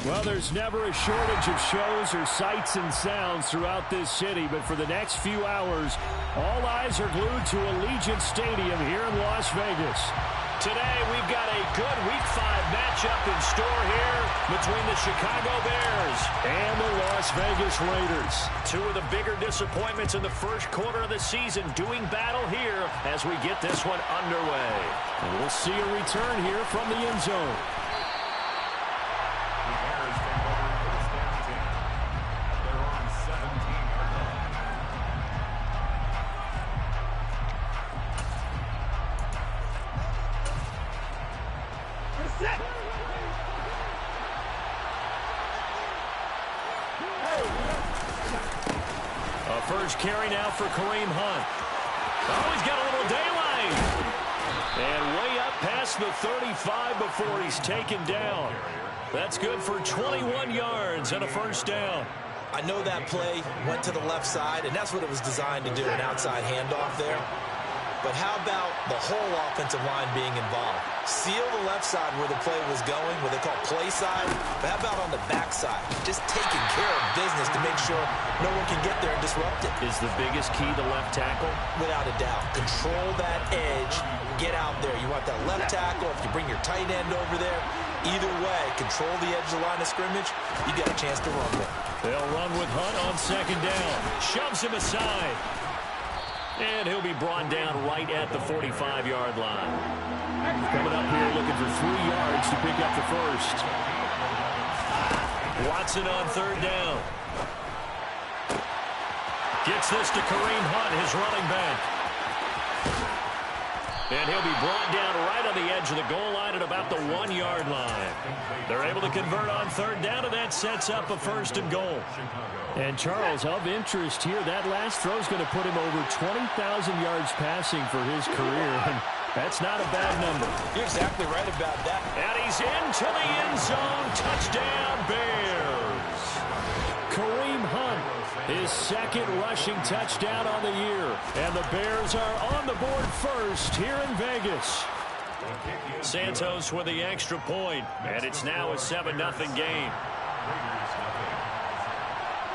Well, there's never a shortage of shows or sights and sounds throughout this city, but for the next few hours, all eyes are glued to Allegiant Stadium here in Las Vegas. Today, we've got a good Week 5 matchup in store here between the Chicago Bears and the Las Vegas Raiders. Two of the bigger disappointments in the first quarter of the season doing battle here as we get this one underway. And we'll see a return here from the end zone. First carry now for Kareem Hunt. Oh, he's got a little daylight. And way up past the 35 before he's taken down. That's good for 21 yards and a first down. I know that play went to the left side, and that's what it was designed to do, an outside handoff there. But how about the whole offensive line being involved? Seal the left side where the play was going, what they call play side. But how about on the back side? Just taking care of business to make sure no one can get there and disrupt it. Is the biggest key the left tackle? Without a doubt. Control that edge. Get out there. You want that left tackle. If you bring your tight end over there, either way, control the edge of the line of scrimmage, you got a chance to run with. They'll run with Hunt on second down. Shoves him aside. And he'll be brought down right at the 45-yard line. Coming up here looking for 3 yards to pick up the first. Watson on third down. Gets this to Kareem Hunt, his running back. And he'll be brought down right on the edge of the goal line at about the 1-yard line. They're able to convert on third down, and that sets up a first and goal. And, Charles, of interest here, that last throw is going to put him over 20,000 yards passing for his career, and that's not a bad number. You're exactly right about that. And he's into the end zone. Touchdown, Bears. Kareem Hunt, his second rushing touchdown on the year. And the Bears are on the board first here in Vegas. Santos with the extra point, and it's now a 7-0 game.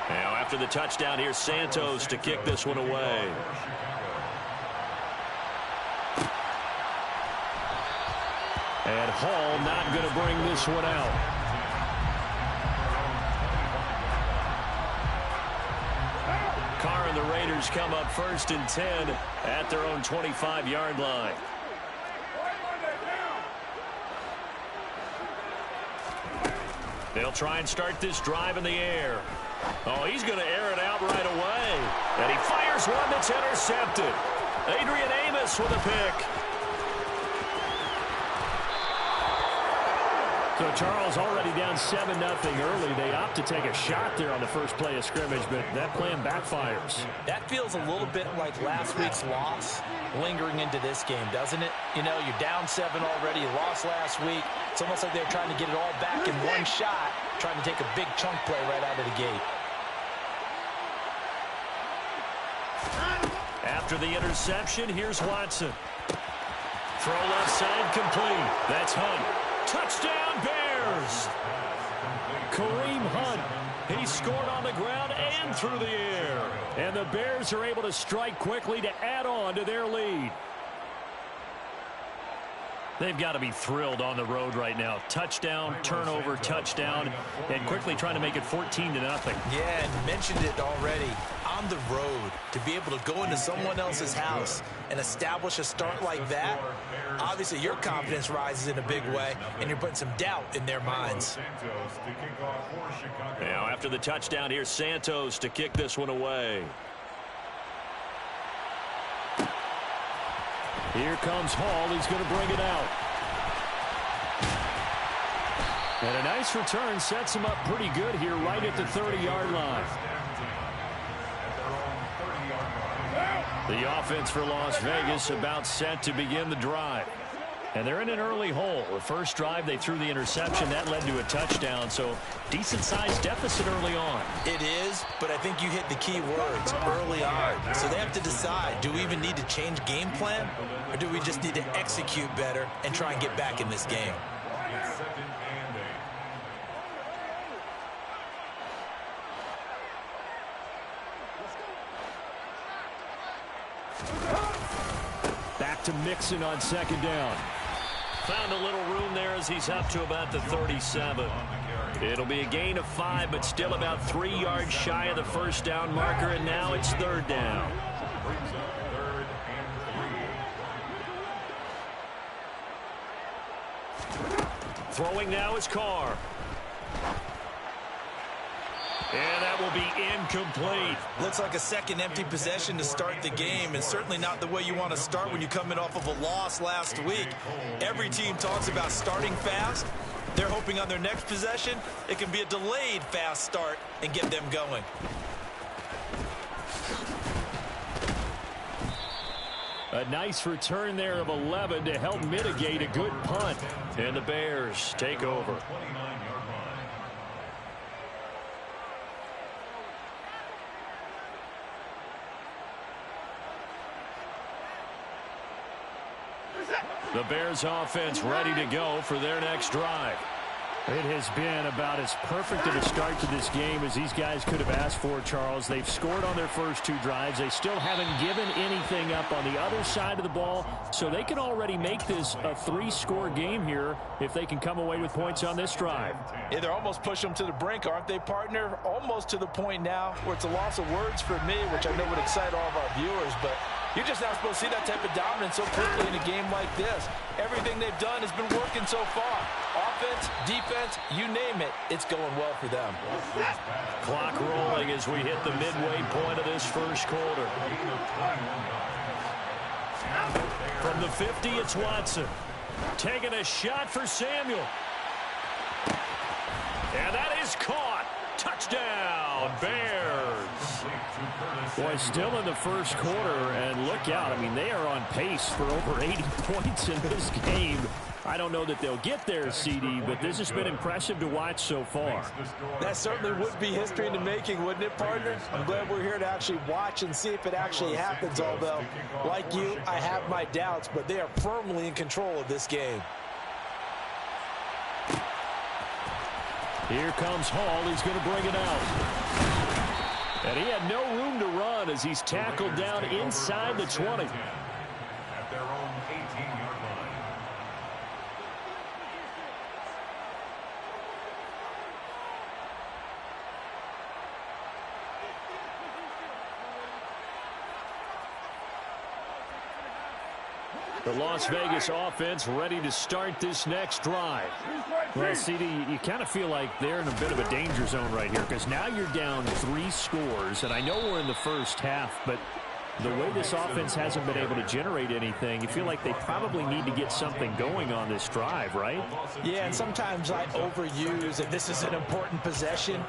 Now, after the touchdown, here's Santos to kick this one away. And Hall not going to bring this one out. Carr and the Raiders come up first and 10 at their own 25-yard line. They'll try and start this drive in the air. Oh, he's going to air it out right away. And he fires one that's intercepted. Adrian Amos with a pick. So Charles already down 7-0 early. They opt to take a shot there on the first play of scrimmage, but that plan backfires. That feels a little bit like last week's loss lingering into this game, doesn't it? You know, you're down 7 already. You lost last week. It's almost like they're trying to get it all back in one shot, trying to take a big chunk play right out of the gate. After the interception, here's Watson. Throw left side complete. That's Hunt. Touchdown, Bears! Kareem Hunt, he scored on the ground and through the air. And the Bears are able to strike quickly to add on to their lead. They've got to be thrilled on the road right now. Touchdown, turnover, touchdown, and quickly trying to make it 14-0. Yeah, and mentioned it already. On the road, to be able to go into someone else's house and establish a start like that, obviously your confidence rises in a big way, and you're putting some doubt in their minds. Now, after the touchdown, here's Santos to kick this one away. Here comes Hall. He's going to bring it out. And a nice return sets him up pretty good here right at the 30-yard line. The offense for Las Vegas about set to begin the drive. And they're in an early hole. The first drive, they threw the interception. That led to a touchdown, so decent-sized deficit early on. It is, but I think you hit the key words, early on. So they have to decide, do we even need to change game plan, or do we just need to execute better and try and get back in this game? back to Mixon on second down. Found a little room there as he's up to about the 37. It'll be a gain of 5, but still about 3 yards shy of the first down marker, and now it's third down. Throwing now is Carr. And that will be incomplete. Looks like a second empty possession to start the game, and certainly not the way you want to start when you're coming off of a loss last week. Every team talks about starting fast. They're hoping on their next possession it can be a delayed fast start and get them going. A nice return there of 11 to help mitigate a good punt. And the Bears take over. The Bears offense ready to go for their next drive. It has been about as perfect of a start to this game as these guys could have asked for, Charles. They've scored on their first 2 drives. They still haven't given anything up on the other side of the ball, so they can already make this a 3-score game here if they can come away with points on this drive. Yeah, they're almost pushing them to the brink, aren't they, partner? Almost to the point now where it's a loss of words for me, which I know would excite all of our viewers, but you're just not supposed to see that type of dominance so quickly in a game like this. Everything they've done has been working so far. Offense, defense, you name it, it's going well for them. Clock rolling as we hit the midway point of this first quarter. From the 50, it's Watson. Taking a shot for Samuel. And that is caught. Touchdown, Bears. Boy, still in the first quarter, and look out. I mean, they are on pace for over 80 points in this game. I don't know that they'll get there, CD, but this has been impressive to watch so far. That certainly would be history in the making, wouldn't it, partner? I'm glad we're here to actually watch and see if it actually happens, although, like you, I have my doubts, but they are firmly in control of this game. Here comes Hall. He's going to bring it out. And he had no room to run as he's tackled down inside the 20. At their own 18-yard line. The Las Vegas offense ready to start this next drive. Well, CD, you kind of feel like they're in a bit of a danger zone right here because now you're down 3 scores, and I know we're in the first half, but the way this offense hasn't been able to generate anything, you feel like they probably need to get something going on this drive, right? Yeah, and sometimes I overuse that this is an important possession,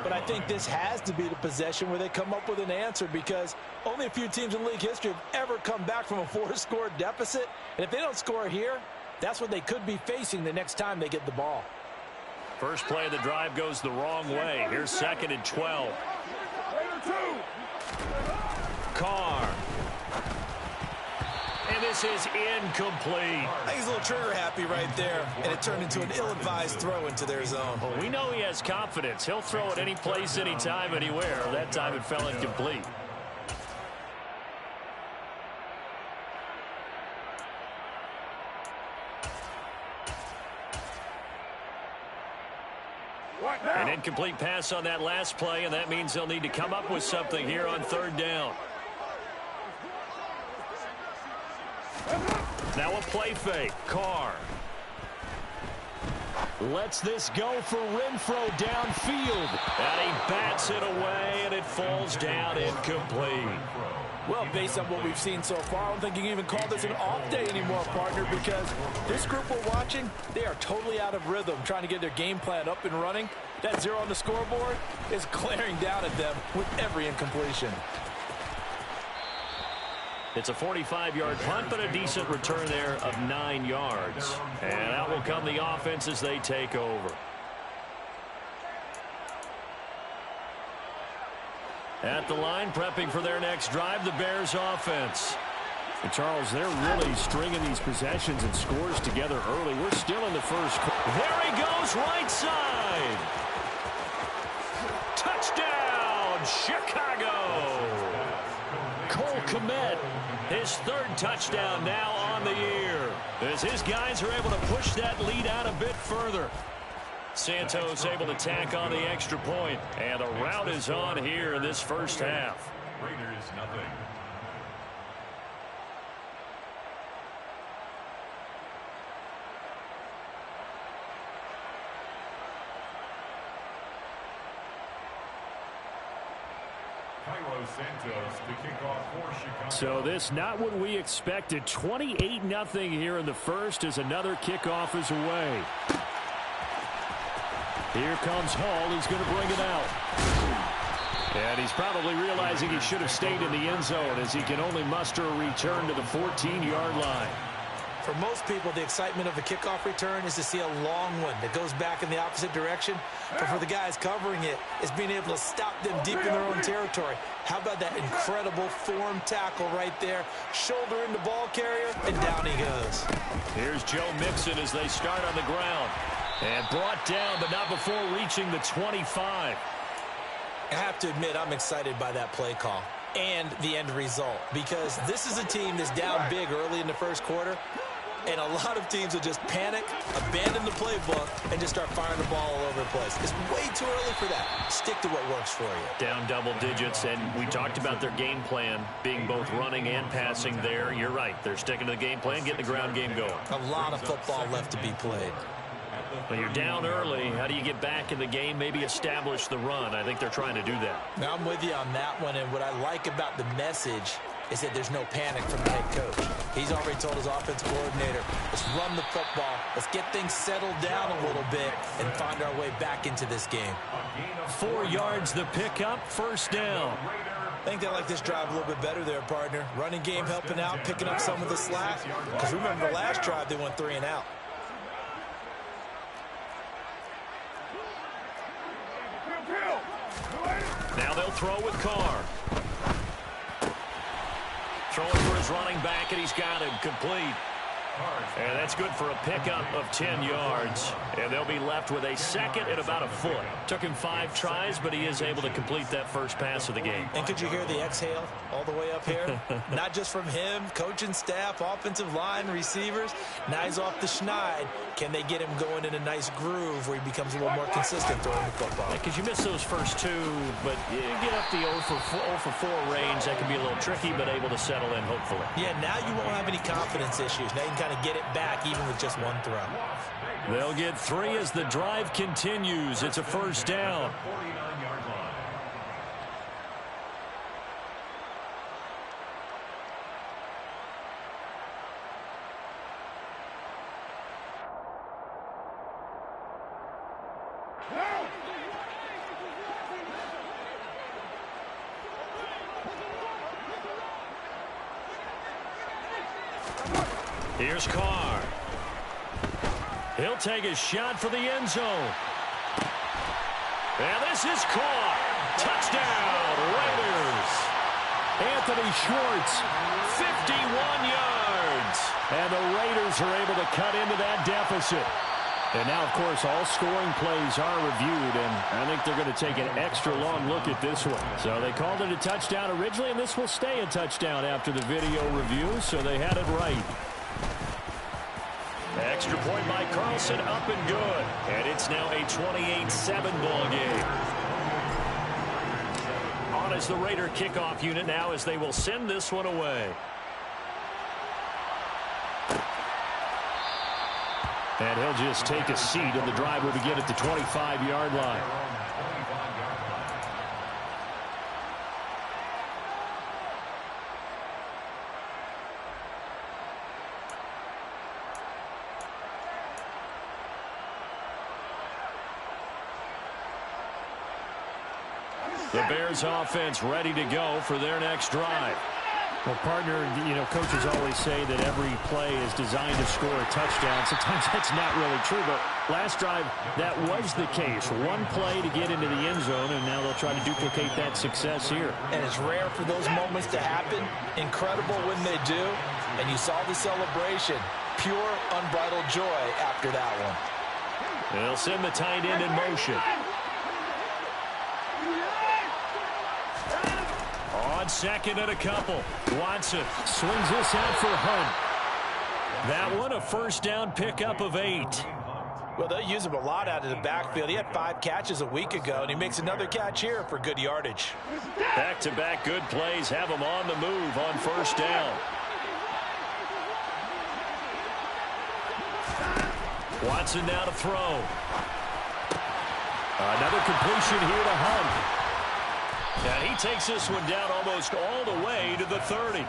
but I think this has to be the possession where they come up with an answer because only a few teams in league history have ever come back from a 4-score deficit, and if they don't score here, that's what they could be facing the next time they get the ball. First play of the drive goes the wrong way. Here's 2nd and 12. Carr. And this is incomplete. I think he's a little trigger happy right there, and it turned into an ill-advised throw into their zone. Well, we know he has confidence. He'll throw it any place, anytime, anywhere. That time it fell incomplete. An incomplete pass on that last play, and that means they'll need to come up with something here on 3rd down. Now a play fake. Carr. Lets this go for Renfro downfield. And he bats it away, and it falls down incomplete. Well, based on what we've seen so far, I don't think you can even call this an off day anymore, partner, because this group we're watching, they are totally out of rhythm, trying to get their game plan up and running. That 0 on the scoreboard is glaring down at them with every incompletion. It's a 45-yard punt, but a decent return there of 9 yards. And out will come the offense as they take over. At the line, prepping for their next drive, the Bears offense. And Charles, they're really stringing these possessions and scores together early. We're still in the first quarter. There he goes, right side. Touchdown, Chicago. Cole commit. His third touchdown now on the year, as his guys are able to push that lead out a bit further. Santos able to tack on the extra point, and the rout is on here in this first half. Raiders nothing. Santos to kick off for Chicago. So this not what we expected. 28-0 here in the first as another kickoff is away. Here comes Hall. He's going to bring it out. And he's probably realizing he should have stayed in the end zone as he can only muster a return to the 14-yard line. For most people, the excitement of a kickoff return is to see a long one that goes back in the opposite direction. But for the guys covering it, it's being able to stop them deep in their own territory. How about that incredible form tackle right there? Shoulder in the ball carrier, and down he goes. Here's Joe Mixon as they start on the ground. And brought down, but not before reaching the 25. I have to admit, I'm excited by that play call and the end result, because this is a team that's down big early in the first quarter. And a lot of teams will just panic, abandon the playbook, and just start firing the ball all over the place. It's way too early for that. Stick to what works for you. Down double digits, and we talked about their game plan being both running and passing there. You're right. They're sticking to the game plan, getting the ground game going. A lot of football left to be played. When you're down early, how do you get back in the game, maybe establish the run? I think they're trying to do that. Now, I'm with you on that one, and what I like about the message is that there's no panic from the head coach. He's already told his offensive coordinator, let's run the football, let's get things settled down a little bit and find our way back into this game. 4 yards the pickup, first down. I think they like this drive a little bit better there, partner. Running game helping out, picking up some of the slack. Because remember, the last drive they went 3 and out. Now they'll throw with Carr. Throwing for his running back, and he's got it complete. And that's good for a pickup of 10 yards. And they'll be left with a second and about a foot. Took him 5 tries, but he is able to complete that first pass of the game. And could you hear the exhale all the way up here? Not just from him, coaching staff, offensive line, receivers. Now he's off the schneid. Can they get him going in a nice groove where he becomes a little more consistent throwing the football? Because you miss those first 2, but you get up the 0 for 4 range. That can be a little tricky, but able to settle in, hopefully. Yeah, now you won't have any confidence issues. Now you can kind of get it back even with just 1 throw. They'll get 3 as the drive continues. It's a first down. 49-yard line. Here's Carr. He'll take a shot for the end zone. And this is caught. Touchdown, Raiders. Anthony Schwartz, 51 yards. And the Raiders are able to cut into that deficit. And now, of course, all scoring plays are reviewed, and I think they're going to take an extra long look at this one. So they called it a touchdown originally, and this will stay a touchdown after the video review, so they had it right. Extra point by Carlson, up and good. And it's now a 28-7 ball game. On as the Raider kickoff unit now as they will send this one away. And he'll just take a seat, and the drive will begin at the 25-yard line. The Bears offense ready to go for their next drive. Well, partner, you know, coaches always say that every play is designed to score a touchdown. Sometimes that's not really true, but last drive, that was the case. One play to get into the end zone, and now they'll try to duplicate that success here. And it's rare for those moments to happen. Incredible when they do. And you saw the celebration. Pure, unbridled joy after that one. They'll send the tight end in motion. On on second and a couple. Watson Swings this out for Hunt. that one a first down pickup of 8. Well, they'll use him a lot out of the backfield. He had 5 catches a week ago, and he makes another catch here for good yardage. Back-to-back good plays have him on the move on first down. Watson now to throw. Another completion here to Hunt. And he takes this one down almost all the way to the 30.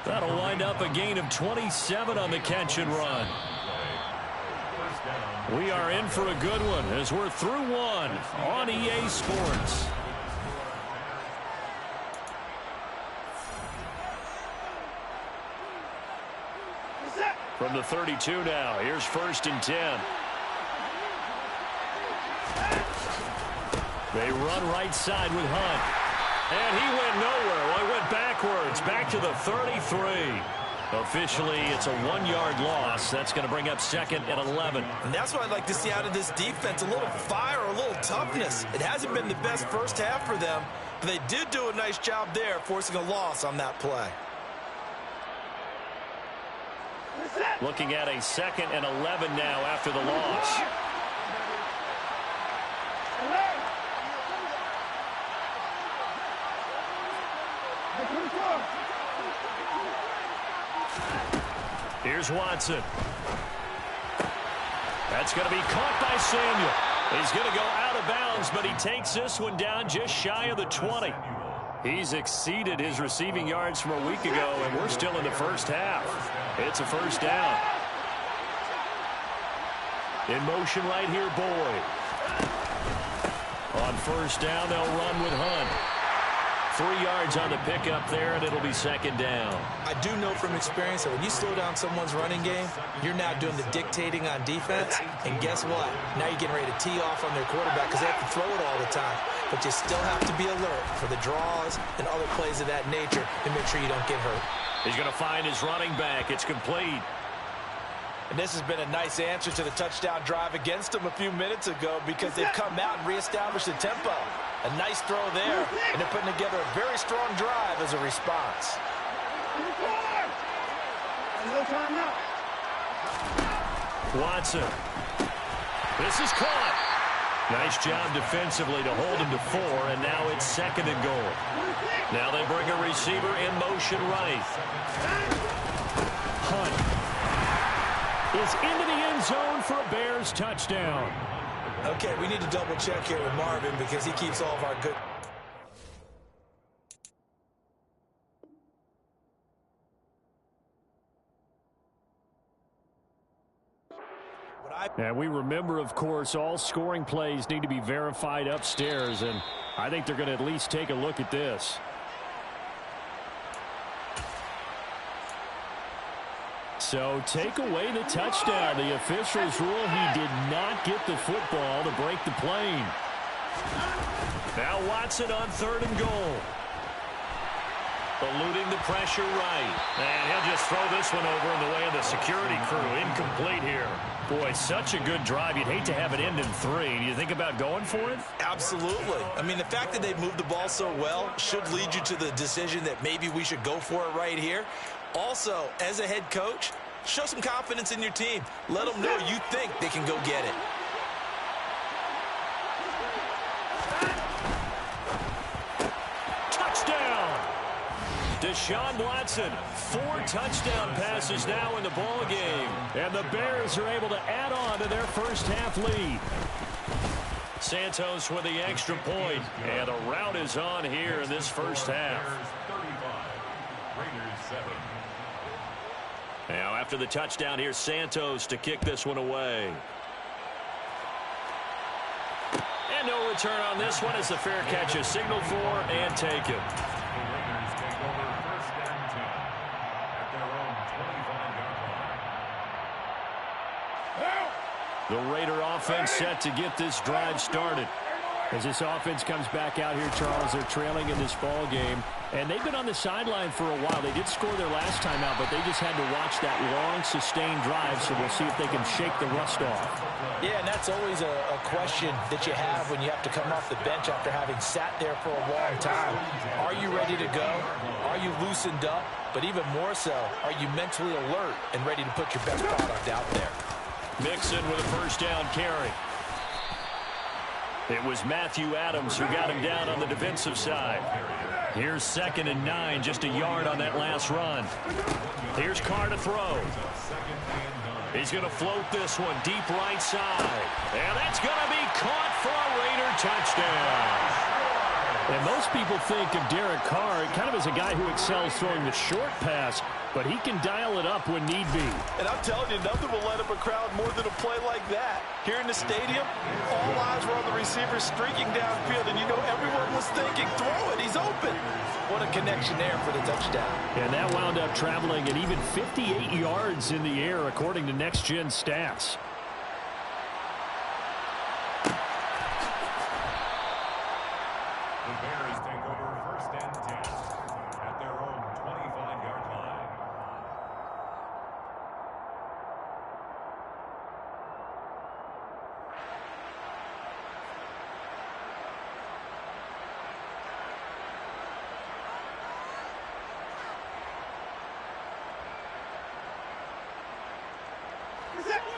That'll wind up a gain of 27 on the catch and run. We are in for a good one as we're through one on EA Sports. From the 32 now, here's 1st and 10. They run right side with Hunt. And he went nowhere. Well, he went backwards, back to the 33. Officially, it's a 1-yard loss. That's going to bring up 2nd and 11. And that's what I'd like to see out of this defense, a little fire, a little toughness. It hasn't been the best first half for them, but they did do a nice job there, forcing a loss on that play. Looking at a 2nd and 11 now after the loss. Here's Watson. That's going to be caught by Samuel. He's going to go out of bounds, but he takes this one down just shy of the 20. He's exceeded his receiving yards from a week ago, and we're still in the first half. It's a first down. In motion right here, Boyd. On first down, they'll run with Hunt. 3 yards on the pickup there, and it'll be 2nd down. I do know from experience that when you slow down someone's running game, you're now doing the dictating on defense. And guess what? Now you're getting ready to tee off on their quarterback because they have to throw it all the time. But you still have to be alert for the draws and other plays of that nature to make sure you don't get hurt. He's going to find his running back. It's complete. And this has been a nice answer to the touchdown drive against them a few minutes ago because they've come out and reestablished the tempo. A nice throw there, and they're putting together a very strong drive as a response. Watson. This is caught. Nice job defensively to hold him to 4, and now it's 2nd and goal. Now they bring a receiver in motion right. Hunt is into the end zone for a Bears touchdown. Okay, we need to double check here with Marvin because he keeps all of our good. And we remember, of course, all scoring plays need to be verified upstairs, and I think they're going to at least take a look at this. So take away the touchdown. The officials rule he did not get the football to break the plane. Now Watson on 3rd and goal. Eluding the pressure right. And he'll just throw this one over in the way of the security crew. Incomplete here. Boy, such a good drive. You'd hate to have it end in 3. Do you think about going for it? Absolutely. I mean, the fact that they moved the ball so well should lead you to the decision that maybe we should go for it right here. Also, as a head coach, show some confidence in your team. Let them know you think they can go get it. Touchdown! Deshaun Watson, 4 touchdown passes now in the ball game. And the Bears are able to add on to their first half lead. Santos with the extra point, and a rout is on here in this first half. Now after the touchdown, here's Santos to kick this one away. And no return on this one as the fair catch is signaled for and taken. The Raider offense set to get this drive started. As this offense comes back out here, Charles, they're trailing in this ball game. And they've been on the sideline for a while. They did score their last time out, but they just had to watch that long, sustained drive, so we'll see if they can shake the rust off. Yeah, and that's always a question that you have when you have to come off the bench after having sat there for a long time. Are you ready to go? Are you loosened up? But even more so, are you mentally alert and ready to put your best product out there? Mixon with a first down carry. It was Matthew Adams who got him down on the defensive side. Here's 2nd and 9, just a yard on that last run. Here's Carr to throw. He's going to float this one deep right side. And that's going to be caught for a Raider touchdown. And most people think of Derek Carr kind of as a guy who excels throwing the short pass, but he can dial it up when need be. And I'm telling you, nothing will light up a crowd more than a play like that. Here in the stadium, all eyes were on the receiver streaking downfield, and you know everyone was thinking, throw it, he's open. What a connection there for the touchdown. And that wound up traveling at even 58 yards in the air, according to Next Gen stats. The Bears take over 1st and 10 at their own 25-yard line.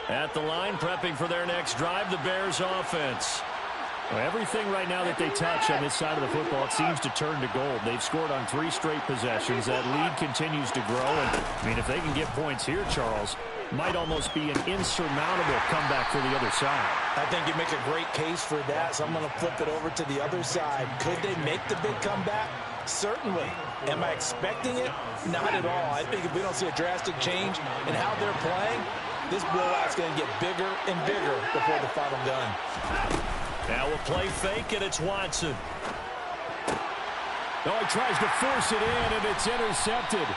At the line, prepping for their next drive, the Bears offense. Well, everything right now that they touch on this side of the football, it seems to turn to gold. They've scored on 3 straight possessions. That lead continues to grow. And, I mean, if they can get points here, Charles, might almost be an insurmountable comeback for the other side. I think you make a great case for that, so I'm going to flip it over to the other side. Could they make the big comeback? Certainly. Am I expecting it? Not at all. I think if we don't see a drastic change in how they're playing, this blowout's going to get bigger and bigger before the final gun. Now a play fake, and it's Watson. Oh, he tries to force it in, and it's intercepted.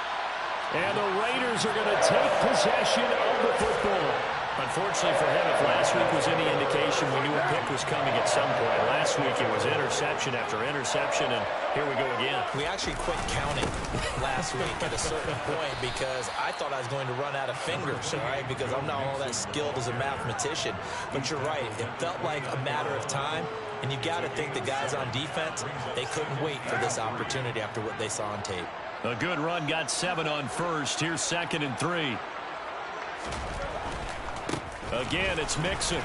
And the Raiders are going to take possession of the football. Unfortunately for him, if last week was any indication, we knew a pick was coming at some point. Last week it was interception after interception, and here we go again. We actually quit counting last week at a certain point because I thought I was going to run out of fingers, all right, because I'm not all that skilled as a mathematician. But you're right. It felt like a matter of time, and you got to think the guys on defense, they couldn't wait for this opportunity after what they saw on tape. A good run, got 7 on first. Here's 2nd and 3. Again, it's Mixon.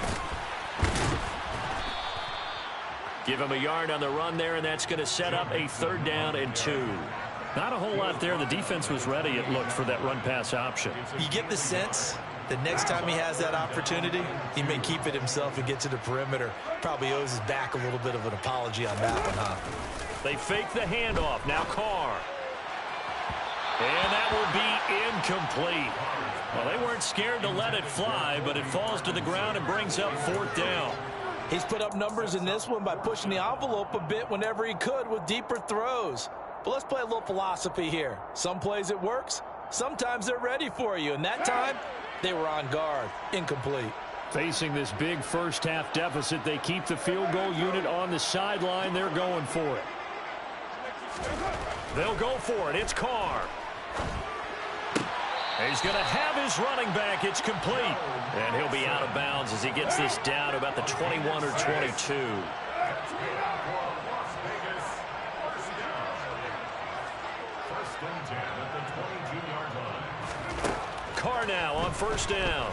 Give him a yard on the run there, and that's going to set up a 3rd down and 2. Not a whole lot there. The defense was ready, it looked, for that run-pass option. You get the sense that next time he has that opportunity, he may keep it himself and get to the perimeter. Probably owes his back a little bit of an apology on that one, huh? They fake the handoff. Now Carr. And that will be incomplete. Well, they weren't scared to let it fly, but it falls to the ground and brings up 4th down. He's put up numbers in this one by pushing the envelope a bit whenever he could with deeper throws. But let's play a little philosophy here. Some plays it works. Sometimes they're ready for you. And that time, they were on guard. Incomplete. Facing this big first-half deficit, they keep the field goal unit on the sideline. They're going for it. They'll go for it. It's Carr. He's going to have his running back. It's complete. And he'll be out of bounds as he gets this down to about the 21 or 22. Carr now on 1st down.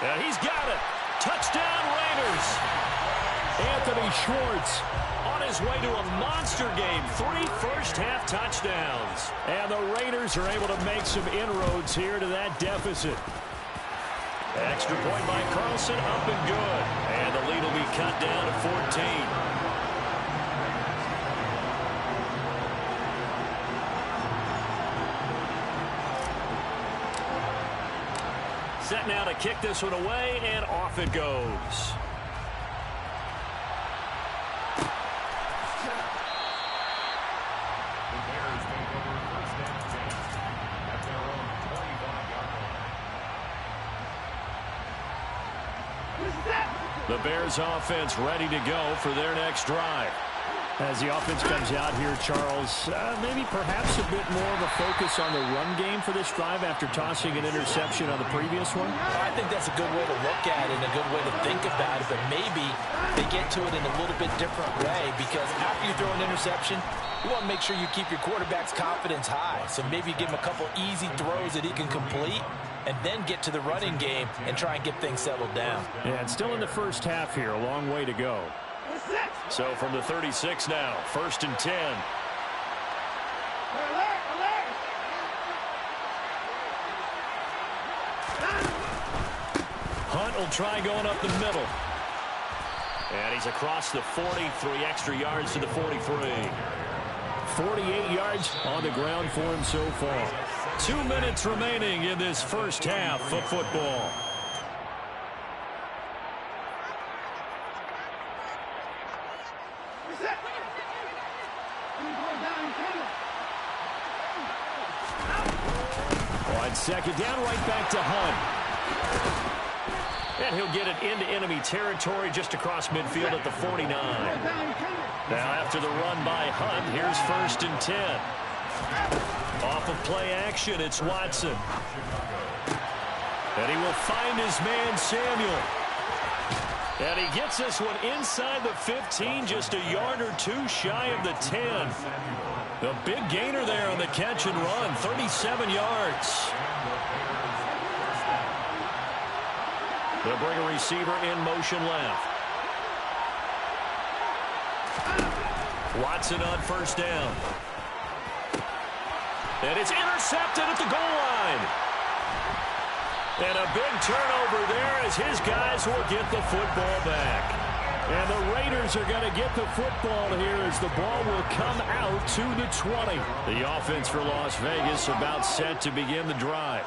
And he's got it. Touchdown, Raiders. Anthony Schwartz on his way to a monster game. 3 first-half touchdowns. And the Raiders are able to make some inroads here to that deficit. Extra point by Carlson, up and good. And the lead will be cut down to 14. Set now to kick this one away, and off it goes. The Bears offense ready to go for their next drive. As the offense comes out here, Charles, maybe perhaps a bit more of a focus on the run game for this drive after tossing an interception on the previous one? I think that's a good way to look at it and a good way to think about it, but maybe they get to it in a little bit different way because after you throw an interception, you want to make sure you keep your quarterback's confidence high. So maybe you give him a couple easy throws that he can complete and then get to the running game and try and get things settled down. Yeah, and still in the first half here, a long way to go. So from the 36 now, 1st and 10. Hunt will try going up the middle. And he's across the 40, 3 extra yards to the 43. 48 yards on the ground for him so far. 2 minutes remaining in this first half of football. On second down, right back to Hunt. And he'll get it into enemy territory just across midfield at the 49. Now after the run by Hunt, here's 1st and 10. Off of play action, it's Watson. And he will find his man Samuel. And he gets this one inside the 15, just a yard or two shy of the 10. The big gainer there on the catch and run, 37 yards. They'll bring a receiver in motion left. Watson on 1st down. And it's intercepted at the goal line. And a big turnover there as his guys will get the football back. And the Raiders are going to get the football here as the ball will come out to the 20. The offense for Las Vegas about set to begin the drive.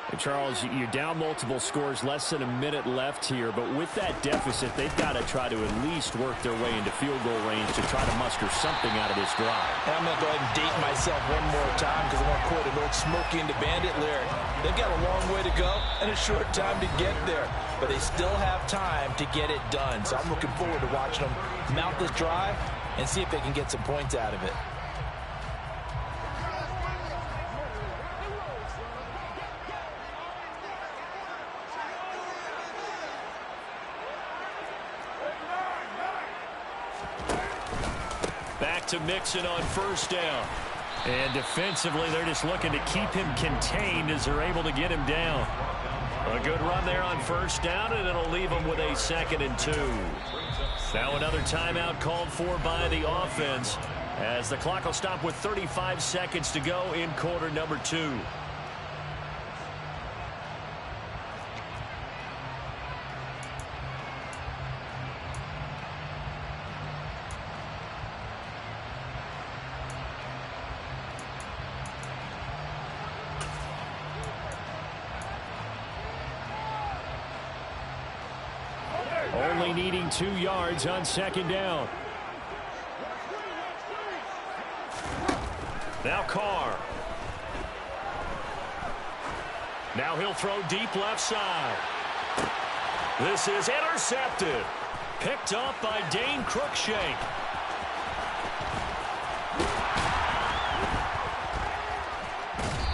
And Charles, you're down multiple scores, less than a minute left here. But with that deficit, they've got to try to at least work their way into field goal range to try to muster something out of this drive. And I'm going to go ahead and date myself one more time because I want to quote an old Smokey and the Bandit lyric. They've got a long way to go and a short time to get there. But they still have time to get it done. So I'm looking forward to watching them mount this drive and see if they can get some points out of it. Back to Mixon on 1st down. And defensively, they're just looking to keep him contained as they're able to get him down. A good run there on 1st down, and it'll leave him with a 2nd and 2. Now another timeout called for by the offense as the clock will stop with 35 seconds to go in quarter number 2. Only needing 2 yards on 2nd down. Now Carr. Now he'll throw deep left side. This is intercepted. Picked up by Dane Cruikshank.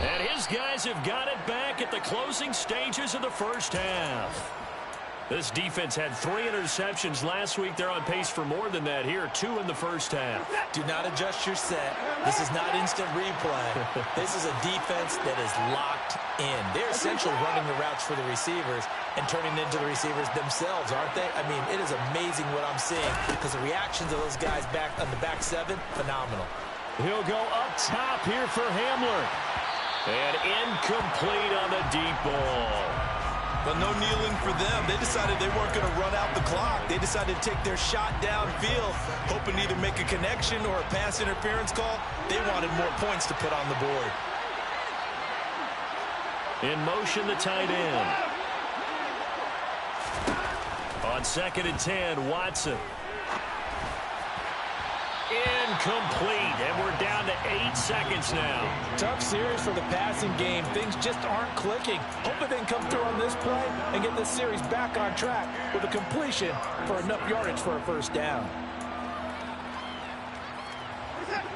And his guys have got it back at the closing stages of the first half. This defense had 3 interceptions last week. They're on pace for more than that here. 2 in the first half. Do not adjust your set. This is not instant replay. This is a defense that is locked in. They're essentially running the routes for the receivers and turning into the receivers themselves, aren't they? I mean, it is amazing what I'm seeing because the reactions of those guys back on the back 7, phenomenal. He'll go up top here for Hamler. And incomplete on the deep ball. But no kneeling for them. They decided they weren't going to run out the clock. They decided to take their shot downfield, hoping to either make a connection or a pass interference call. They wanted more points to put on the board. In motion, the tight end. On 2nd and 10, Watson. Incomplete, and we're down to 8 seconds now. Tough series for the passing game. Things just aren't clicking. Hoping they can come through on this play and get this series back on track with a completion for enough yardage for a 1st down.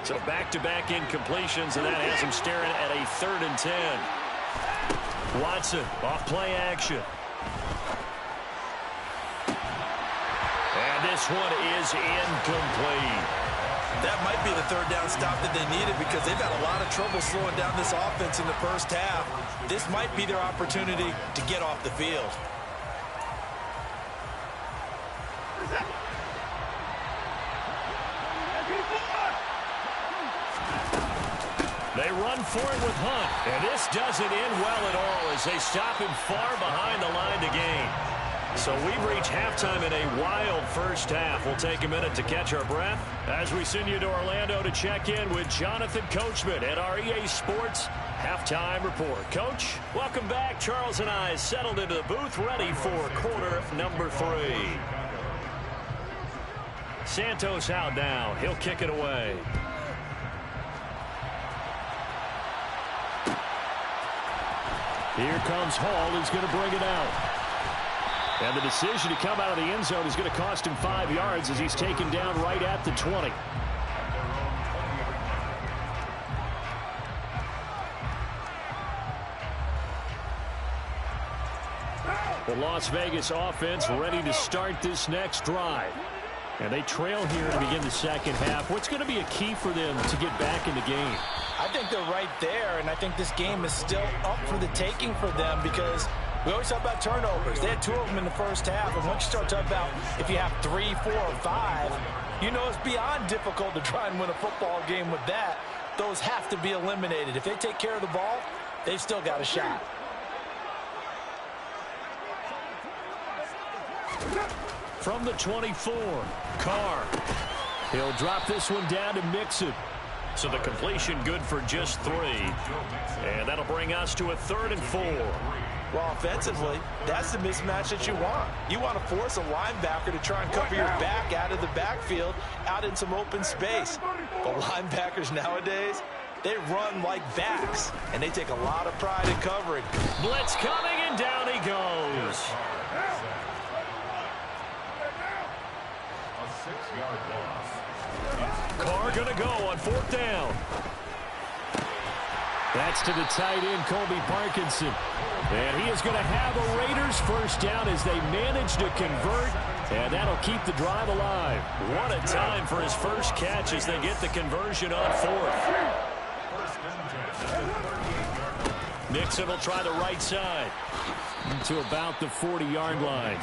So back-to-back incompletions, and that has him staring at a 3rd and 10. Watson off play action. And this one is incomplete. That might be the 3rd down stop that they needed because they've had a lot of trouble slowing down this offense in the first half. This might be their opportunity to get off the field. They run for it with Hunt. And this doesn't end well at all as they stop him far behind the line to gain. So we've reached halftime in a wild first half. We'll take a minute to catch our breath as we send you to Orlando to check in with Jonathan Coachman at our EA Sports Halftime Report. Coach, welcome back. Charles and I settled into the booth ready for quarter number 3. Santos out now. He'll kick it away. Here comes Hall. He's going to bring it out. And the decision to come out of the end zone is going to cost him 5 yards as he's taken down right at the 20. The Las Vegas offense ready to start this next drive. And they trail here to begin the second half. What's going to be a key for them to get back in the game? I think they're right there, and I think this game is still up for the taking for them because we always talk about turnovers. They had 2 of them in the first half, and once you start talking about if you have 3, 4, or 5, you know it's beyond difficult to try and win a football game with that. Those have to be eliminated. If they take care of the ball, they've still got a shot. From the 24, Carr. He'll drop this one down to Mixon. So the completion good for just 3. And that'll bring us to a 3rd and 4. Well, offensively, that's the mismatch that you want. You want to force a linebacker to try and cover your back out of the backfield, out in some open space. But linebackers nowadays, they run like backs, and they take a lot of pride in covering. Blitz coming, and down he goes. A 6-yard loss. Carr going to go on 4th down. That's to the tight end, Colby Parkinson. And he is going to have a Raiders first down as they manage to convert. And that'll keep the drive alive. What a time for his first catch as they get the conversion on 4th. Mixon will try the right side. To about the 40-yard line.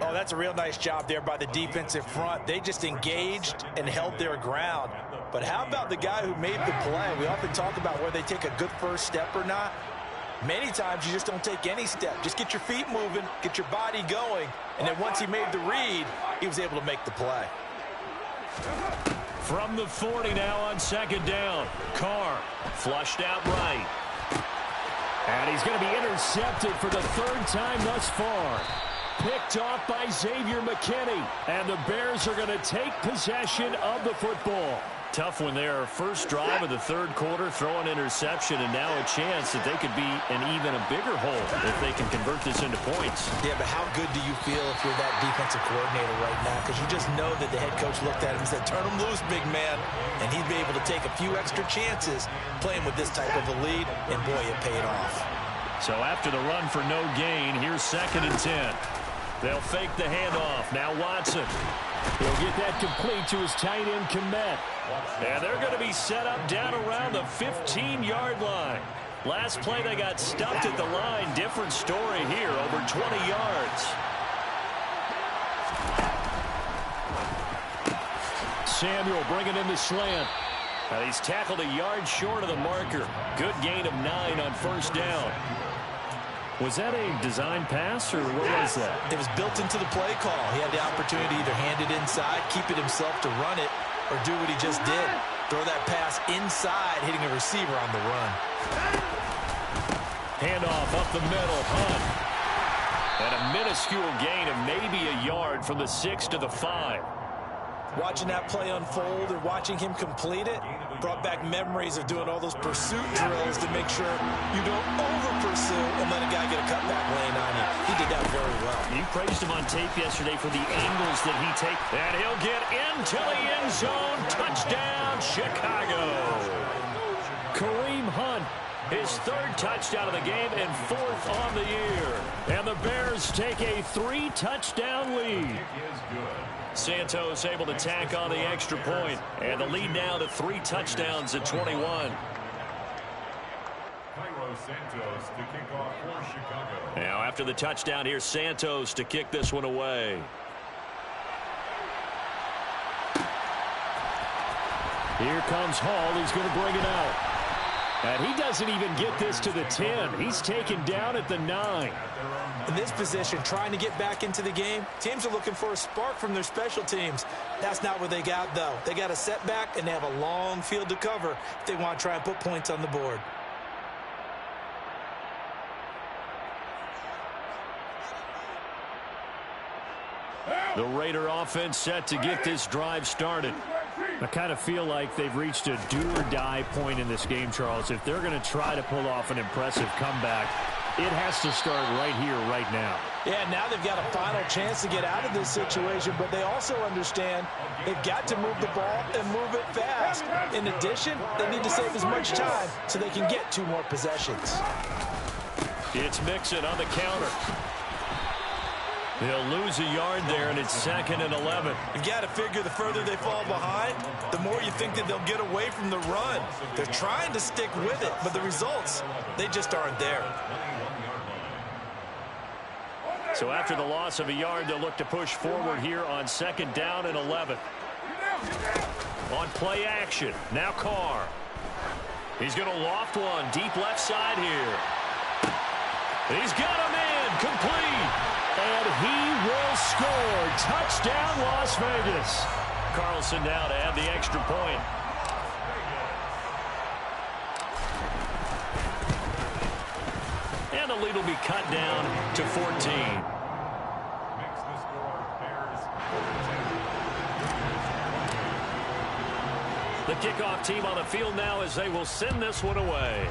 Oh, that's a real nice job there by the defensive front. They just engaged and held their ground. But how about the guy who made the play? We often talk about whether they take a good first step or not. Many times you just don't take any step. Just get your feet moving, get your body going, and then once he made the read, he was able to make the play. From the 40 now on 2nd down. Carr flushed out right. And he's going to be intercepted for the 3rd time thus far. Picked off by Xavier McKinney. And the Bears are going to take possession of the football. Tough when their first drive of the 3rd quarter, throw an interception, and now a chance that they could be in even a bigger hole if they can convert this into points. Yeah, but how good do you feel if you're that defensive coordinator right now? Because you just know that the head coach looked at him and said, turn him loose, big man. And he'd be able to take a few extra chances playing with this type of a lead, and boy, it paid off. So after the run for no gain, here's 2nd and 10. They'll fake the handoff. Now Watson. He'll get that complete to his tight end, Komet. And they're going to be set up down around the 15-yard line. Last play, they got stuffed at the line. Different story here, over 20 yards. Samuel bringing in the slant. And he's tackled a yard short of the marker. Good gain of 9 on 1st down. Was that a design pass, or what was that? It was built into the play call. He had the opportunity to either hand it inside, keep it himself to run it, or do what he just did. Throw that pass inside, hitting a receiver on the run. Handoff up the middle. Hunt. And a minuscule gain of maybe a yard from the 6 to the 5. Watching that play unfold and watching him complete it brought back memories of doing all those pursuit drills to make sure you don't over-pursue and let a guy get a cutback lane on you. He did that very well. You praised him on tape yesterday for the angles that he takes. And he'll get into the end zone. Touchdown, Chicago. Kareem Hunt, his third touchdown of the game and fourth on the year. And the Bears take a 3-touchdown lead. Santos able to tack on the extra point. And the lead now to 3 touchdowns at 21. Santos to kick off for Chicago. Now after the touchdown, here's Santos to kick this one away. Here comes Hall. He's going to bring it out. And he doesn't even get this to the 10. He's taken down at the 9. In this position, trying to get back into the game, teams are looking for a spark from their special teams. That's not what they got, though. They got a setback, and they have a long field to cover if they want to try and put points on the board. The Raider offense set to get this drive started. I kind of feel like they've reached a do-or-die point in this game, Charles. If they're going to try to pull off an impressive comeback, it has to start right here, right now. Yeah, now they've got a final chance to get out of this situation, but they also understand they've got to move the ball and move it fast. In addition, they need to save as much time so they can get 2 more possessions. It's Mixon on the counter. They'll lose a yard there, and it's 2nd and 11. You've got to figure the further they fall behind, the more you think that they'll get away from the run. They're trying to stick with it, but the results, they just aren't there. So after the loss of a yard, they'll look to push forward here on 2nd down and 11. On play action, now Carr. He's going to loft one deep left side here. He's got him in, complete. And he will score. Touchdown, Las Vegas. Carlson now to add the extra point. And the lead will be cut down to 14. Makes the score Bears. The kickoff team on the field now as they will send this one away.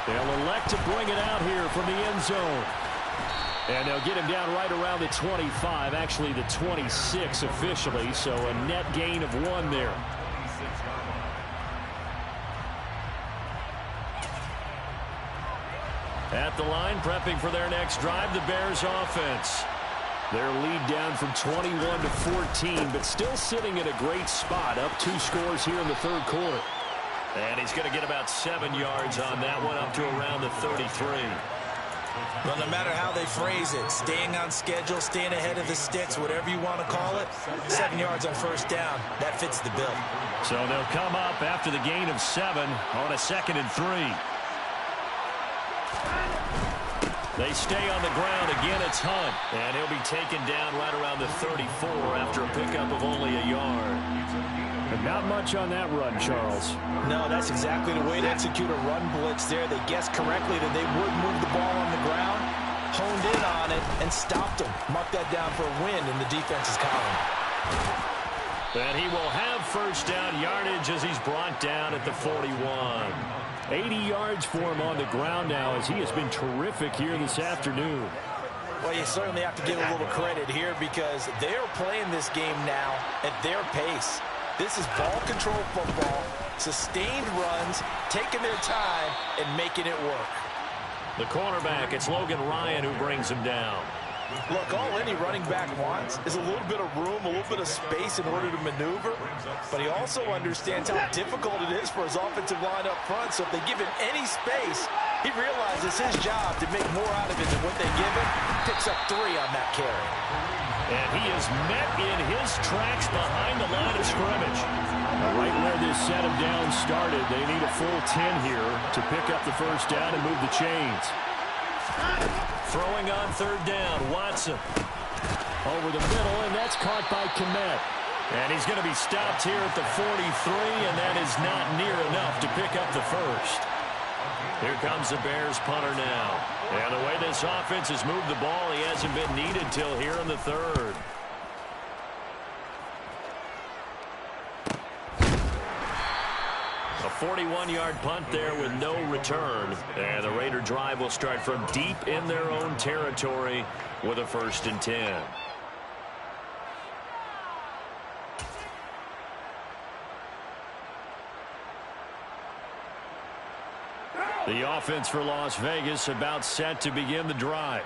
They'll elect to bring it out here from the end zone. And they'll get him down right around the 25, actually the 26 officially, so a net gain of 1 there. At the line, prepping for their next drive, the Bears offense. Their lead down from 21 to 14, but still sitting at a great spot, up 2 scores here in the 3rd quarter. And he's going to get about 7 yards on that one, up to around the 33. Well, no matter how they phrase it, staying on schedule, staying ahead of the sticks, whatever you want to call it, 7 yards on 1st down, that fits the bill. So they'll come up after the gain of 7 on a 2nd and 3. They stay on the ground. Again, it's Hunt. And he'll be taken down right around the 34 after a pickup of only a yard. But not much on that run, Charles. No, that's exactly the way to execute a run blitz there. They guessed correctly that they would move the ball on the ground, honed in on it, and stopped them. Marked that down for a win in the defense's column. And he will have 1st down yardage as he's brought down at the 41. 80 yards for him on the ground now as he has been terrific here this afternoon. Well, you certainly have to give a little credit here because they're playing this game now at their pace. This is ball control football, sustained runs, taking their time, and making it work. The cornerback, it's Logan Ryan who brings him down. Look, all any running back wants is a little bit of room, a little bit of space in order to maneuver, but he also understands how difficult it is for his offensive line up front, so if they give him any space, he realizes his job to make more out of it than what they give him. Picks up 3 on that carry. And he is met in his tracks behind the line of scrimmage. Right where this set of downs started, they need a full 10 here to pick up the 1st down and move the chains. Throwing on 3rd down, Watson. Over the middle, and that's caught by Kmet. And he's going to be stopped here at the 43, and that is not near enough to pick up the 1st. Here comes the Bears punter now. And the way this offense has moved the ball, he hasn't been needed till here in the 3rd. A 41-yard punt there with no return. And the Raiders Their drive will start from deep in their own territory with a 1st and 10. The offense for Las Vegas about set to begin the drive.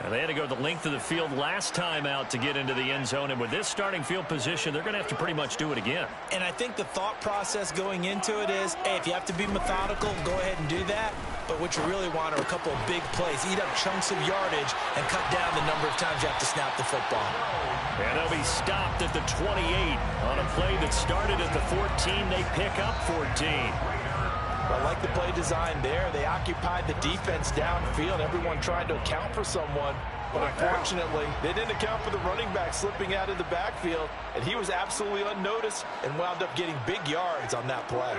And they had to go the length of the field last time out to get into the end zone. And with this starting field position, they're going to have to pretty much do it again. And I think the thought process going into it is, hey, if you have to be methodical, go ahead and do that. But what you really want are a couple of big plays. Eat up chunks of yardage and cut down the number of times you have to snap the football. And they'll be stopped at the 28 on a play that started at the 14. They pick up 14. I like the play design there. They occupied the defense downfield, everyone trying to account for someone. But unfortunately, they didn't account for the running back slipping out of the backfield, and he was absolutely unnoticed and wound up getting big yards on that play.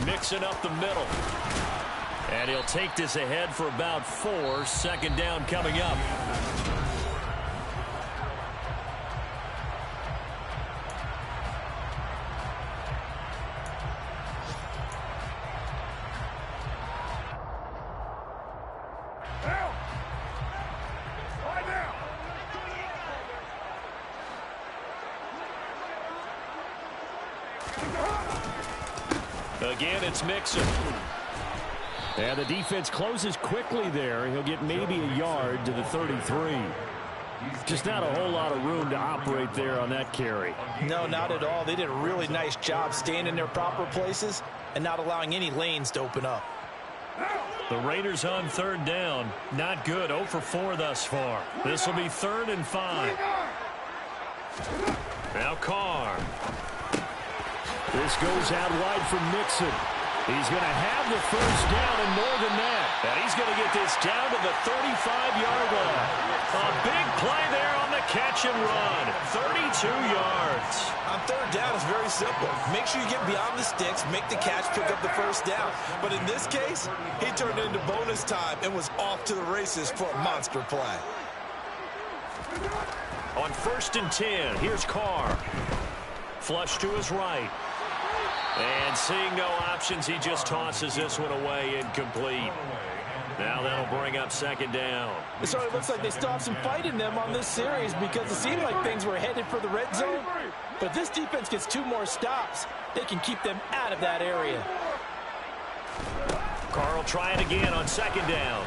Mixing up the middle. And he'll take this ahead for about 4. 2nd down coming up. Again, it's Mixon. And the defense closes quickly there. He'll get maybe a yard to the 33. Just not a whole lot of room to operate there on that carry. No, not at all. They did a really nice job staying in their proper places and not allowing any lanes to open up. The Raiders on 3rd down. Not good. 0 for 4 thus far. This will be 3rd and 5. Now Carr. This goes out wide for Mixon. He's going to have the 1st down and more than that. And he's going to get this down to the 35-yard line. A big play there on the catch and run. 32 yards. On 3rd down, it's very simple. Make sure you get beyond the sticks, make the catch, pick up the 1st down. But in this case, he turned it into bonus time and was off to the races for a monster play. On 1st and 10, here's Carr. Flush to his right. And seeing no options, he just tosses this one away, incomplete. Now that'll bring up 2nd down. It certainly looks like they still have some fight in them on this series because it seemed like things were headed for the red zone. But this defense gets 2 more stops. They can keep them out of that area. Carr will try it again on 2nd down.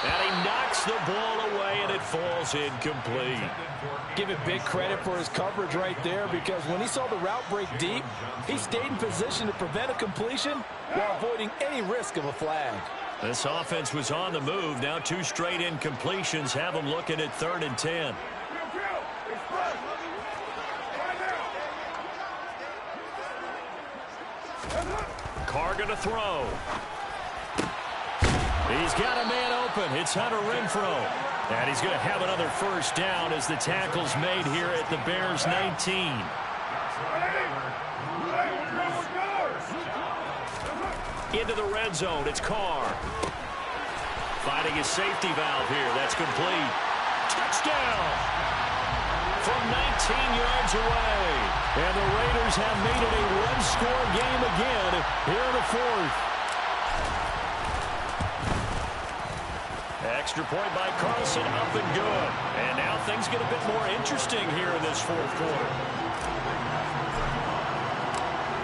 And he knocks the ball away, and it falls incomplete. Give him big credit for his coverage right there because when he saw the route break deep, he stayed in position to prevent a completion while avoiding any risk of a flag. This offense was on the move. Now 2 straight incompletions have them looking at 3rd and 10. Carr going to throw. He's got a man open. It's Hunter Renfrow. And he's going to have another 1st down as the tackle's made here at the Bears 19. Into the red zone. It's Carr. Finding his safety valve here. That's complete. Touchdown! From 19 yards away. And the Raiders have made it a 1-score game again here in the 4th. Extra point by Carlson, up and good. And now things get a bit more interesting here in this 4th quarter.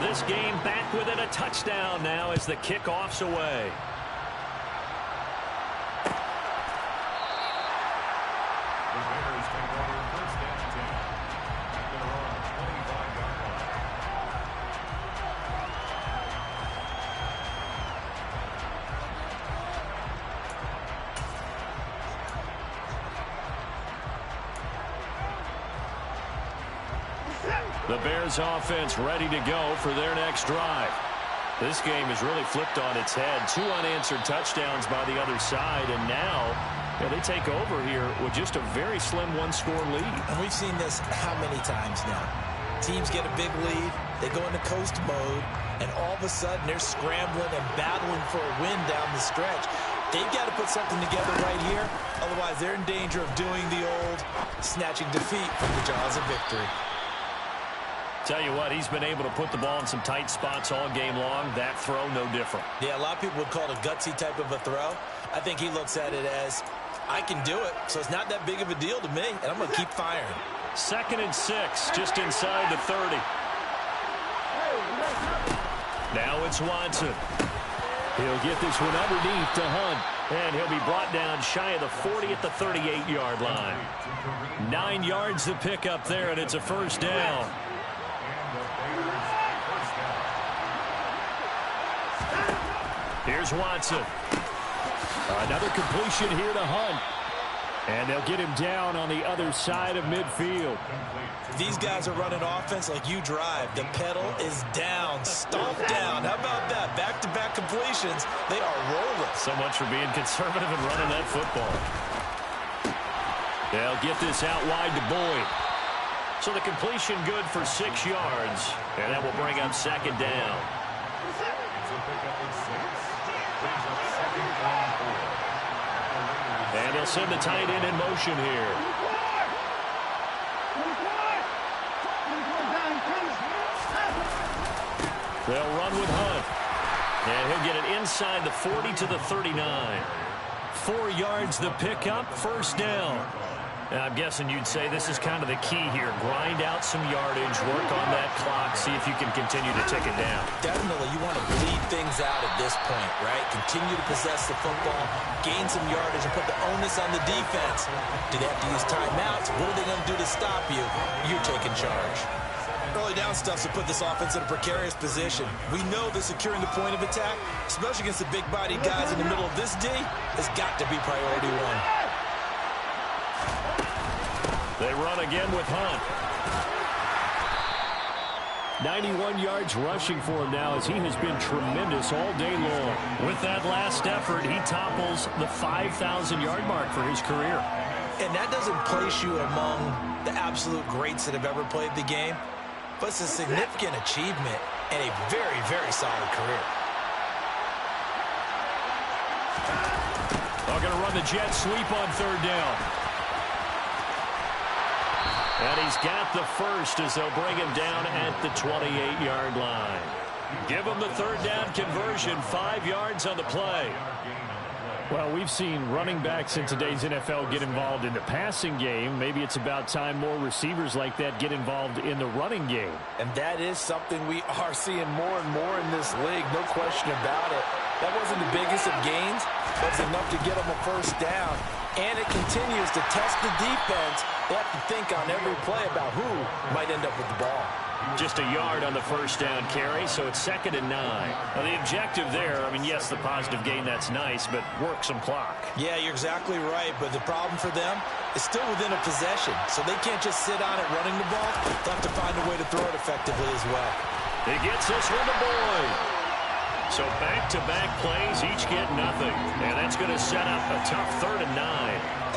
This game back within a touchdown now as the kickoff's away. The Bears take over 1st and 10 at their own 25-yard line. The Bears offense ready to go for their next drive. This game has really flipped on its head. 2 unanswered touchdowns by the other side, and now they take over here with just a very slim 1-score lead. And we've seen this how many times now? Teams get a big lead, they go into coast mode, and all of a sudden they're scrambling and battling for a win down the stretch. They've got to put something together right here, otherwise they're in danger of doing the old snatching defeat from the jaws of victory. Tell you what, he's been able to put the ball in some tight spots all game long. That throw, no different. Yeah, a lot of people would call it a gutsy type of a throw. I think he looks at it as, I can do it, so it's not that big of a deal to me, and I'm going to keep firing. 2nd and 6, just inside the 30. Now it's Watson. He'll get this one underneath to Hunt. And he'll be brought down shy of the 40 at the 38-yard line. 9 yards to pick up there, and it's a first down. Here's Watson. Another completion here to Hunt. And they'll get him down on the other side of midfield. These guys are running offense like you drive. The pedal is down, stomp down. How about that? Back-to-back completions. They are rolling. So much for being conservative and running that football. They'll get this out wide to Boyd. So the completion good for 6 yards. And that will bring up 2nd down. And they'll send the tight end in motion here. They'll run with Hunt. And he'll get it inside the 40 to the 39. 4 yards the pickup, first down. And I'm guessing you'd say this is kind of the key here. Grind out some yardage, work on that clock, see if you can continue to tick it down. Definitely, you want to bleed things out at this point, right? Continue to possess the football, gain some yardage, and put the onus on the defense. Do they have to use timeouts? What are they going to do to stop you? You're taking charge. Early down stuff to put this offense in a precarious position. We know that securing the point of attack, especially against the big-bodied guys in the middle of this D, has got to be priority one. They run again with Hunt. 91 yards rushing for him now as he has been tremendous all day long. With that last effort, he topples the 5,000-yard mark for his career. And that doesn't place you among the absolute greats that have ever played the game, but it's a significant achievement and a very, very solid career. They're going to run the jet sweep on 3rd down. And he's got the first as they'll bring him down at the 28-yard line. Give him the 3rd down conversion, 5 yards on the play. Well, we've seen running backs in today's NFL get involved in the passing game. Maybe it's about time more receivers like that get involved in the running game. And that is something we are seeing more and more in this league, no question about it. That wasn't the biggest of gains, but it's enough to get them a first down. And it continues to test the defense. They have to think on every play about who might end up with the ball. Just a yard on the first down carry, so it's 2nd and 9. Now, the objective there, I mean, yes, the positive gain, that's nice, but work some clock. Yeah, you're exactly right, but the problem for them is still within a possession, so they can't just sit on it running the ball. They'll have to find a way to throw it effectively as well. He gets this one to Boyd. So back-to-back plays, each get nothing. And that's going to set up a tough 3rd and 9.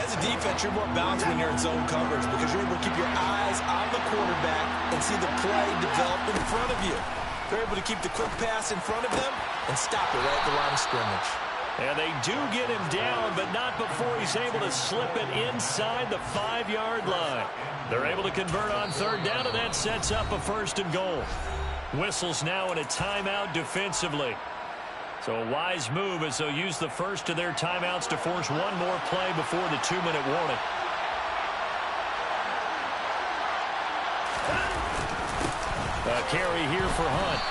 As a defense, you're more balanced when you're in zone coverage because you're able to keep your eyes on the quarterback and see the play develop in front of you. They're able to keep the quick pass in front of them and stop it right at the line of scrimmage. And they do get him down, but not before he's able to slip it inside the 5-yard line. They're able to convert on 3rd down, and that sets up a 1st and goal. Whistles now in a timeout defensively. So a wise move as they'll use the first of their timeouts to force one more play before the 2-minute warning. A carry here for Hunt.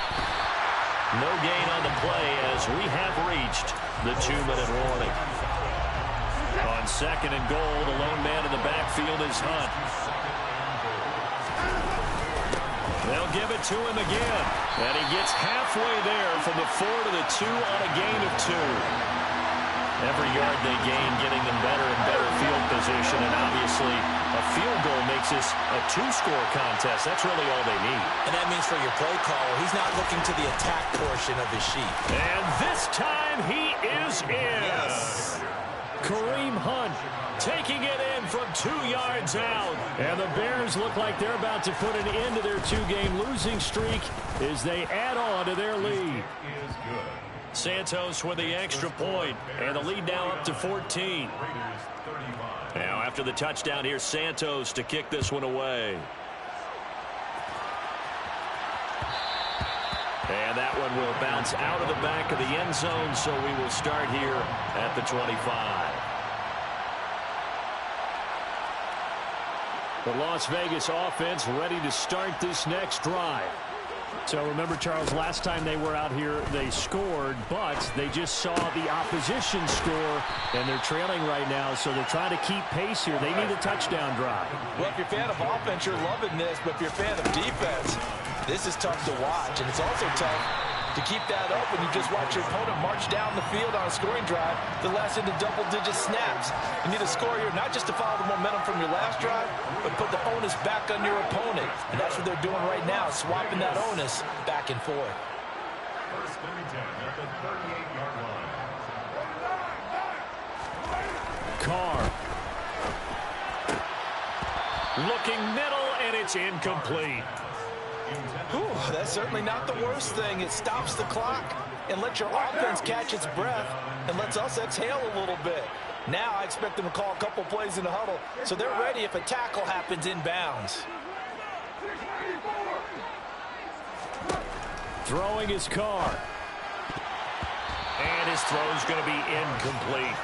No gain on the play as we have reached the 2-minute warning. On 2nd and goal, the lone man in the backfield is Hunt. They'll give it to him again. And he gets halfway there from the 4 to the 2 on a gain of 2. Every yard they gain getting them better and better field position. And obviously a field goal makes this a 2-score contest. That's really all they need. And that means for your play caller, he's not looking to the attack portion of his sheet. And this time he is in. Yes. Kareem Hunt taking it in from 2 yards out. And the Bears look like they're about to put an end to their 2-game losing streak as they add on to their lead. Santos with the extra point, and the lead now up to 14. Now after the touchdown, here's Santos to kick this one away. And that one will bounce out of the back of the end zone, so we will start here at the 25. The Las Vegas offense ready to start this next drive. So remember, Charles, last time they were out here, they scored, but they just saw the opposition score, and they're trailing right now, so they're trying to keep pace here. They need a touchdown drive. Well, if you're a fan of offense, you're loving this, but if you're a fan of defense, this is tough to watch, and it's also tough to keep that up when you just watch your opponent march down the field on a scoring drive that lasts into double-digit snaps. You need a score here not just to follow the momentum from your last drive, but put the onus back on your opponent. And that's what they're doing right now, swapping that onus back and forth. First and 10 at the 38-yard line. Carr. Looking middle, and it's incomplete. Whew, that's certainly not the worst thing. It stops the clock and lets your offense catch its breath and lets us exhale a little bit. Now I expect them to call a couple plays in the huddle so they're ready if a tackle happens inbounds. Throwing his Carr. And his throw's going to be incomplete.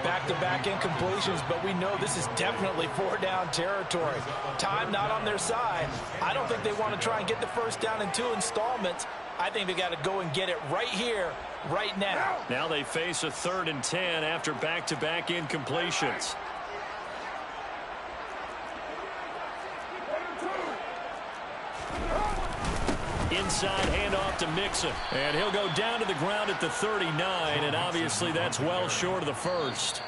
Back-to-back incompletions, but we know this is definitely four-down territory. Time not on their side. I don't think they want to try and get the first down in 2 installments. I think they got to go and get it right here, right now. Now they face a 3rd and 10 after back-to-back incompletions. Inside handoff to Mixon. And he'll go down to the ground at the 39, and obviously that's well short of the first.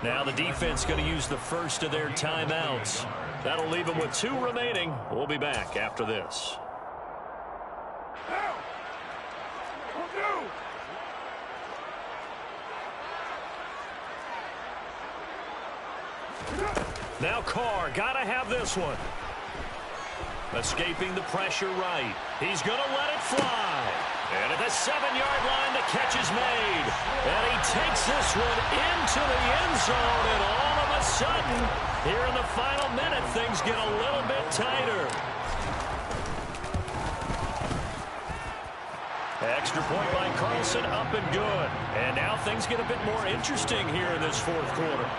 Now the defense going to use the first of their timeouts. That'll leave them with 2 remaining. We'll be back after this. Now Carr, got to have this one. Escaping the pressure right. He's going to let it fly. And at the 7-yard line, the catch is made. And he takes this one into the end zone. And all of a sudden, here in the final minute, things get a little bit tighter. Extra point by Carlson, up and good. And now things get a bit more interesting here in this 4th quarter.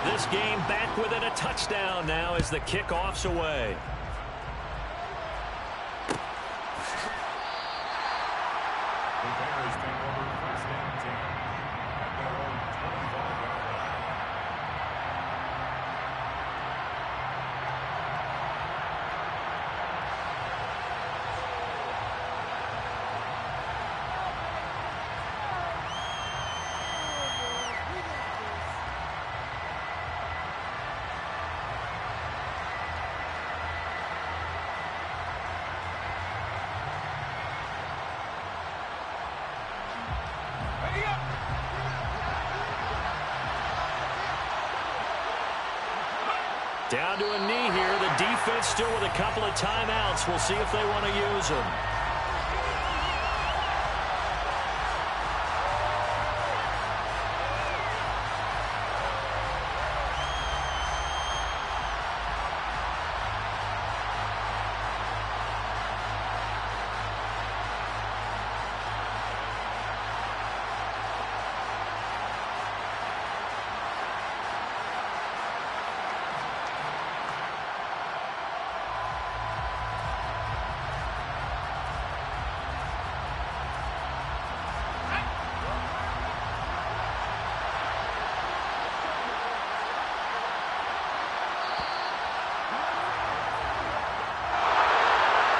This game back within a touchdown now as the kickoff's away. The Bears take over first and 10 at their own 25-yard line. Down to a knee here. The defense still with a couple of timeouts. We'll see if they want to use them.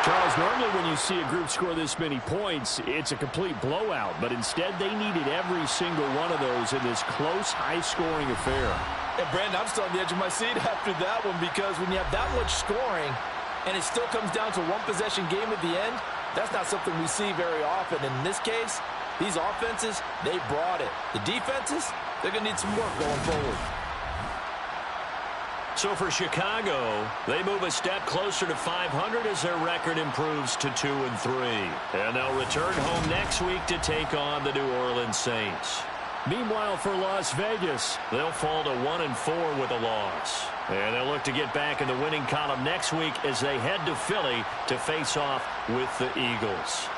Charles, normally when you see a group score this many points, it's a complete blowout. But instead, they needed every single one of those in this close, high-scoring affair. And, Brandon, I'm still on the edge of my seat after that one because when you have that much scoring and it still comes down to a one-possession game at the end, that's not something we see very often. And in this case, these offenses, they brought it. The defenses, they're going to need some work going forward. So for Chicago, they move a step closer to 500 as their record improves to 2-3. And they'll return home next week to take on the New Orleans Saints. Meanwhile, for Las Vegas, they'll fall to 1-4 with a loss. And they'll look to get back in the winning column next week as they head to Philly to face off with the Eagles.